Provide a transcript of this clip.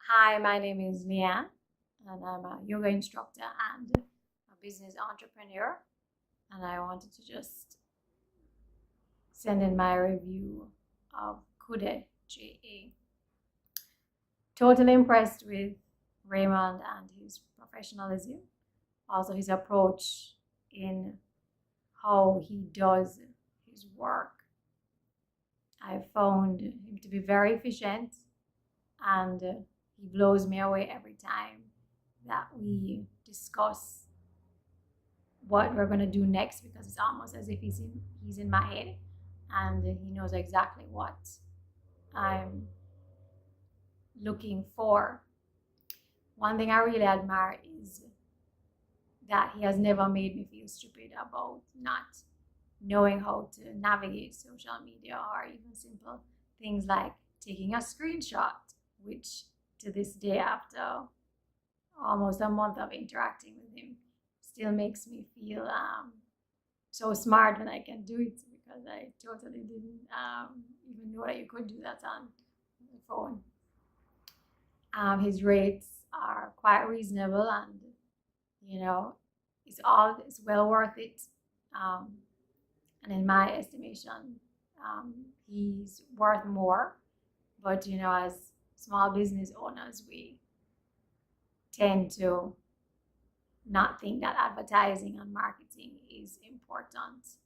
Hi, my name is Leanne, and I'm a yoga instructor and a business entrepreneur. And I wanted to just send in my review of Coodehja. Totally impressed with Raymond and his professionalism, also his approach in how he does his work. I found him to be very efficient, and he blows me away every time that we discuss what we're going to do next, because it's almost as if he's in my head and he knows exactly what I'm looking for. One thing I really admire is that he has never made me feel stupid about not knowing how to navigate social media, or even simple things like taking a screenshot, which to this day, after almost a month of interacting with him, still makes me feel so smart when I can do it, because I totally didn't even know that you could do that on the phone. His rates are quite reasonable, and it's well worth it. And in my estimation, he's worth more. But as small business owners, we tend to not think that advertising and marketing is important.